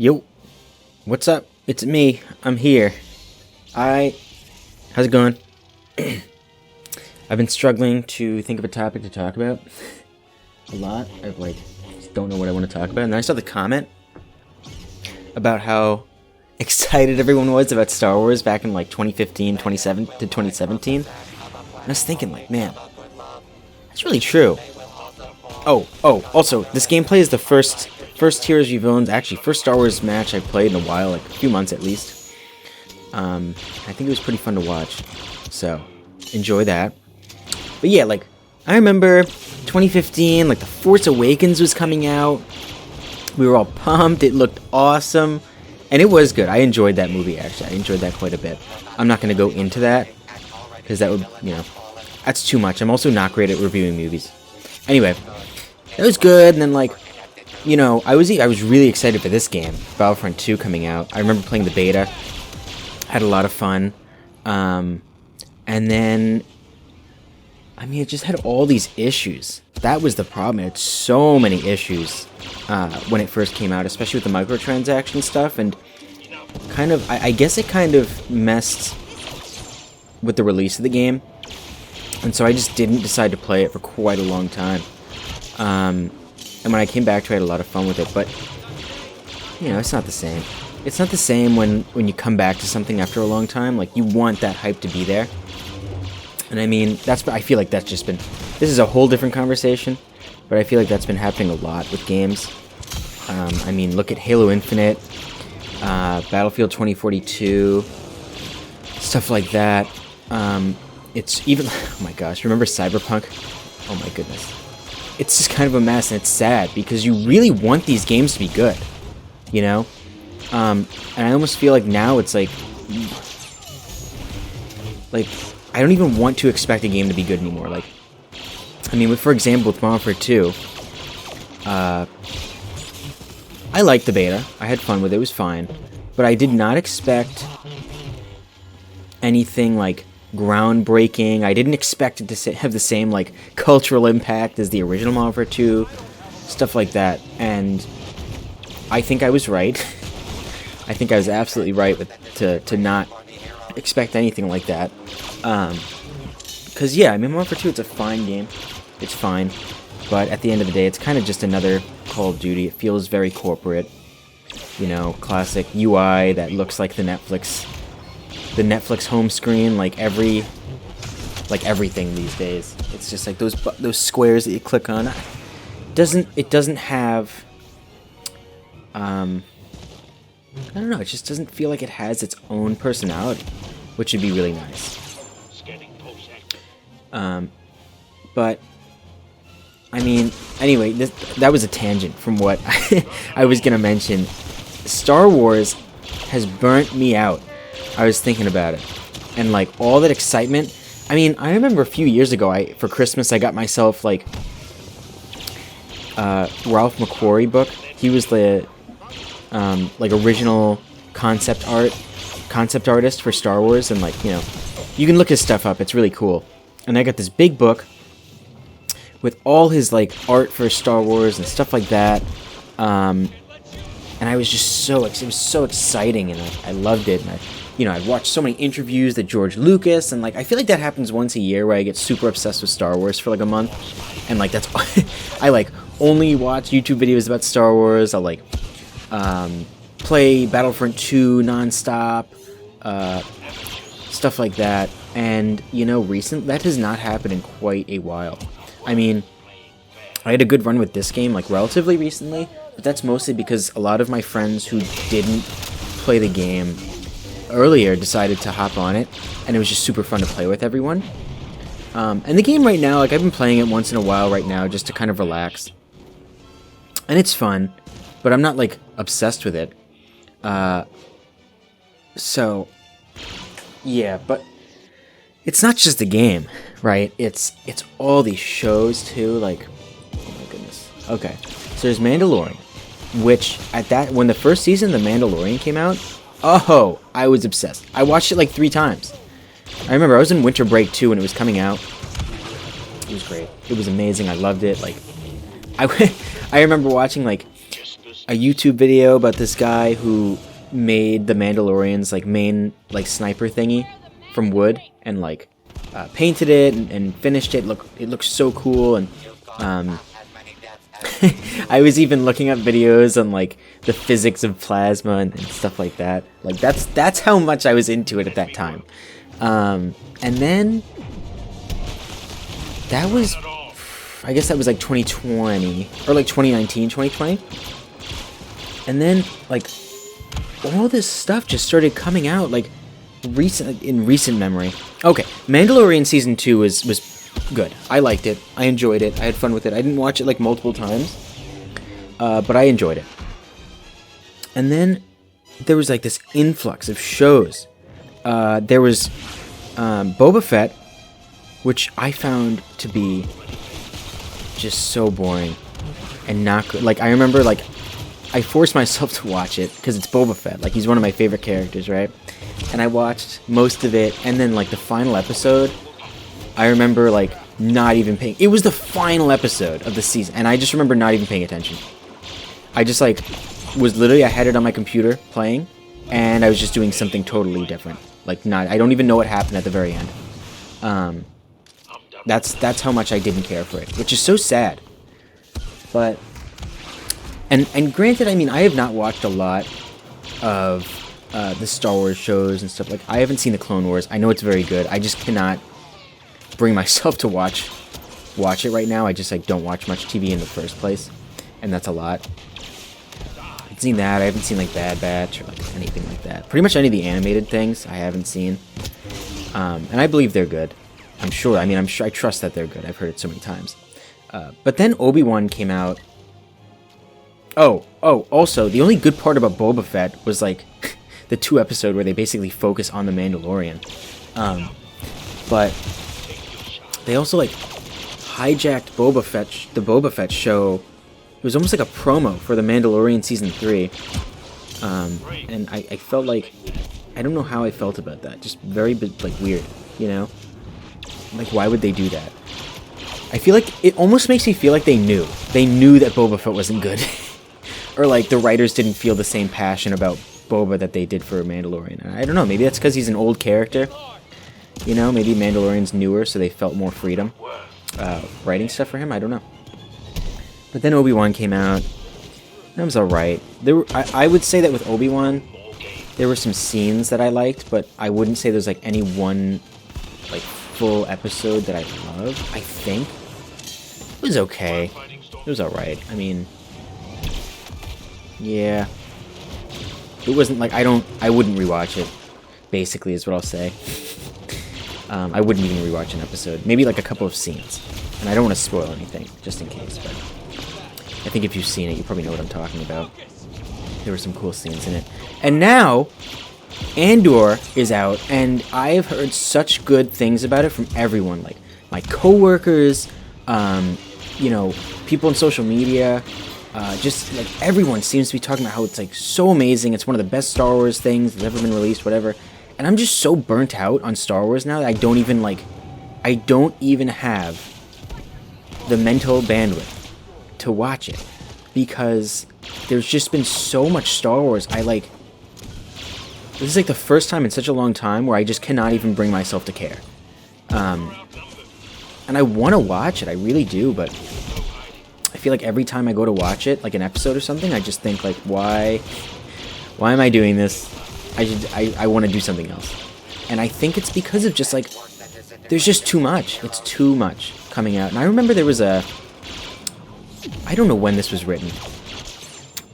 Yo, what's up? It's me. I'm here. How's it going? I've been struggling to think of a topic to talk about a lot. Just don't know what I want to talk about. And then I saw the comment about how excited everyone was about Star Wars back in 2015, 2017. And I was thinking man, that's really true. Also, this gameplay is the first Heroes v Villains, actually, first Star Wars match I played in a while, a few months at least. I think it was pretty fun to watch, so enjoy that. But yeah, I remember 2015, The Force Awakens was coming out. We were all pumped, it looked awesome, and it was good. I enjoyed that movie, actually. I enjoyed that quite a bit. I'm not going to go into that, because that would, that's too much. I'm also not great at reviewing movies. Anyway, it was good, and then, I was really excited for this game, Battlefront 2 coming out. I remember playing the beta, had a lot of fun, and then, it just had all these issues. That was the problem. It had so many issues when it first came out, especially with the microtransaction stuff, and I guess it kind of messed with the release of the game, and so I just didn't decide to play it for quite a long time. And when I came back to it, I had a lot of fun with it, but, it's not the same. It's not the same when you come back to something after a long time. You want that hype to be there. And I feel like that's just been... This is a whole different conversation, but I feel like that's been happening a lot with games. Look at Halo Infinite, Battlefield 2042, stuff like that. It's even... Oh my gosh, remember Cyberpunk? Oh my goodness. It's just kind of a mess, and it's sad, because you really want these games to be good, And I almost feel like now it's I don't even want to expect a game to be good anymore. For example, with Modern Warfare 2, I liked the beta. I had fun with it. It was fine. But I did not expect anything, groundbreaking. I didn't expect it to have the same, cultural impact as the original Modern Warfare 2. Stuff like that. And I think I was right. I think I was absolutely right to not expect anything like that. Because, Modern Warfare 2, it's a fine game. It's fine. But at the end of the day, it's kind of just another Call of Duty. It feels very corporate. Classic UI that looks like the Netflix home screen, everything these days. It's just those squares that you click on. It doesn't have... I don't know, it just doesn't feel like it has its own personality, which would be really nice. But, anyway, that was a tangent from what I was going to mention. Star Wars has burnt me out. I was thinking about it. And, all that excitement. I remember a few years ago, for Christmas, I got myself, Ralph McQuarrie book. He was the... original concept artist for Star Wars, and you can look his stuff up. It's really cool. And I got this big book with all his art for Star Wars and stuff like that. And I was just it was so exciting, and I loved it. And I'd watched so many interviews that George Lucas, and I feel like that happens once a year where I get super obsessed with Star Wars for a month, and that's I only watch YouTube videos about Star Wars. I'll play Battlefront 2 nonstop, stuff like that. And, that has not happened in quite a while. I had a good run with this game, relatively recently, but that's mostly because a lot of my friends who didn't play the game earlier decided to hop on it, and it was just super fun to play with everyone. And the game right now, I've been playing it once in a while right now, just to kind of relax. And it's fun. But I'm not, obsessed with it. So, yeah, but it's not just the game, right? It's all these shows, too, oh my goodness. Okay, so there's Mandalorian, which, when the first season of The Mandalorian came out, I was obsessed. I watched it, 3 times. I remember I was in winter break, too, when it was coming out. It was great. It was amazing. I loved it. I remember watching, a YouTube video about this guy who made the Mandalorian's like main like sniper thingy from wood and like painted it and finished it. It looks so cool. And I was even looking up videos on like the physics of plasma and stuff like that. Like that's how much I was into it at that time. And then that was, I guess that was like 2020 or like 2019, 2020. And then like all this stuff just started coming out like in recent memory. Okay, Mandalorian season 2 was good. I liked it. I enjoyed it. I had fun with it. I didn't watch it like multiple times, but I enjoyed it. And then there was like this influx of shows. There was Boba Fett, which I found to be just so boring and not good. Like, I remember, like, I forced myself to watch it because it's Boba Fett. Like, he's one of my favorite characters, right? And I watched most of it, and then, like, the final episode, I remember, like, not even paying... It was the final episode of the season, and I just remember not even paying attention. I just, like, was literally... I had it on my computer playing, and I was just doing something totally different. Like, I don't even know what happened at the very end. That's how much I didn't care for it, which is so sad. But... And granted, I mean, I have not watched a lot of the Star Wars shows and stuff. Like, I haven't seen the Clone Wars. I know it's very good. I just cannot bring myself to watch it right now. I just, like, don't watch much TV in the first place. And that's a lot. I've seen that. I haven't seen, like, Bad Batch or, like, anything like that. Pretty much any of the animated things I haven't seen. And I believe they're good. I'm sure. I mean, I trust that they're good. I've heard it so many times. But then Obi-Wan came out. Oh, also, the only good part about Boba Fett was, like, the 2 episode where they basically focus on the Mandalorian. But they also, like, hijacked the Boba Fett show. It was almost like a promo for the Mandalorian Season 3. And I felt like... I don't know how I felt about that. Just very, like, weird, you know? Like, why would they do that? I feel like... It almost makes me feel like they knew. They knew that Boba Fett wasn't good. Or, like, the writers didn't feel the same passion about Boba that they did for Mandalorian. I don't know, maybe that's because he's an old character. You know, maybe Mandalorian's newer, so they felt more freedom writing stuff for him. I don't know. But then Obi-Wan came out. That was alright. I would say that with Obi-Wan, there were some scenes that I liked, but I wouldn't say there's, like, any one, like, full episode that I loved. I think. It was okay. It was alright. I mean... Yeah. It wasn't like I wouldn't rewatch it, basically, is what I'll say. I wouldn't even rewatch an episode. Maybe like a couple of scenes. And I don't want to spoil anything, just in case, but I think if you've seen it, you probably know what I'm talking about. There were some cool scenes in it. And now, Andor is out, and I've heard such good things about it from everyone. Like, my coworkers, you know, people on social media... just, like, everyone seems to be talking about how it's, like, so amazing. It's one of the best Star Wars things that's ever been released, whatever. And I'm just so burnt out on Star Wars now that I don't even have the mental bandwidth to watch it. Because there's just been so much Star Wars. This is, like, the first time in such a long time where I just cannot even bring myself to care. And I want to watch it, I really do, but... I feel like every time I go to watch it, like an episode or something, I just think, like, why am I doing this? I want to do something else. And I think it's because of just, like, there's just too much. It's too much coming out. And I remember there was I don't know when this was written.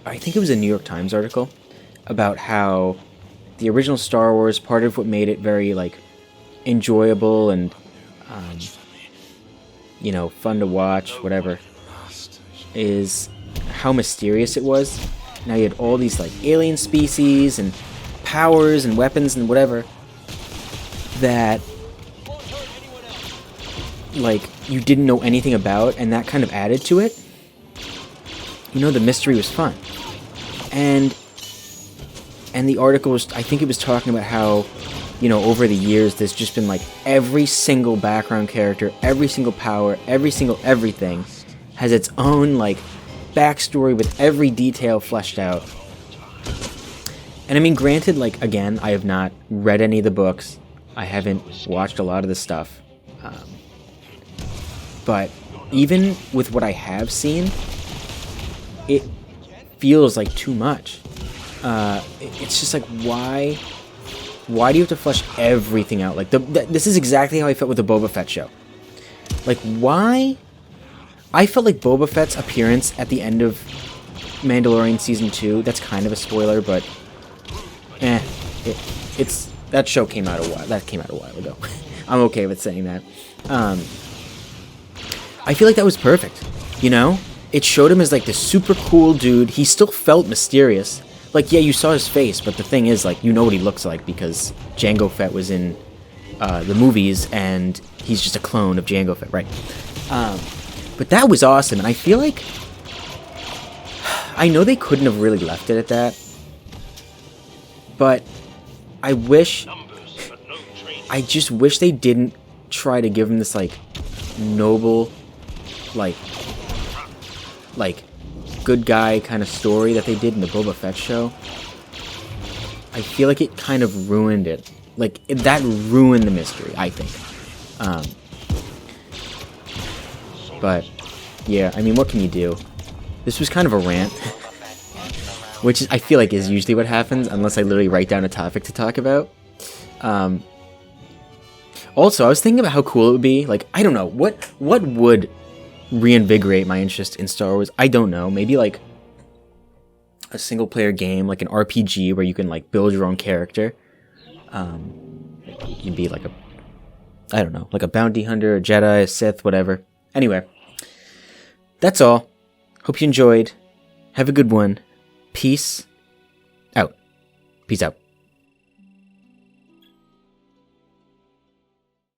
I think it was a New York Times article about how the original Star Wars, part of what made it very, like, enjoyable and, you know, fun to watch, whatever, is how mysterious it was. Now you had all these, like, alien species and powers and weapons and whatever that, like, you didn't know anything about, and that kind of added to it. You know, the mystery was fun. And the article was, I think it was talking about how, you know, over the years there's just been, like, every single background character, every single power, every single everything has its own, like, backstory with every detail fleshed out. And I mean, granted, like, again, I have not read any of the books. I haven't watched a lot of the stuff. But even with what I have seen, it feels like too much. It's just like, why do you have to flesh everything out? Like, this is exactly how I felt with the Boba Fett show. Like, why? I felt like Boba Fett's appearance at the end of Mandalorian Season 2, that's kind of a spoiler, but it's that show came out a while ago. I'm okay with saying that. I feel like that was perfect, you know? It showed him as like this super cool dude. He still felt mysterious. Like, yeah, you saw his face, but the thing is, like, you know what he looks like because Jango Fett was in the movies, and he's just a clone of Jango Fett, right? But that was awesome, and I feel like... I know they couldn't have really left it at that, but I just wish they didn't try to give him this, like, noble, like good guy kind of story that they did in the Boba Fett show. I feel like it kind of ruined it. Like, that ruined the mystery, I think. But, yeah, I mean, what can you do? This was kind of a rant. Which I feel like is usually what happens, unless I literally write down a topic to talk about. Also, I was thinking about how cool it would be. Like, I don't know, what would reinvigorate my interest in Star Wars? I don't know. Maybe, like, a single-player game, like an RPG, where you can, like, build your own character. You can be, like, I don't know, like a bounty hunter, a Jedi, a Sith, whatever. Anyway, that's all. Hope you enjoyed. Have a good one. Peace out. Peace out.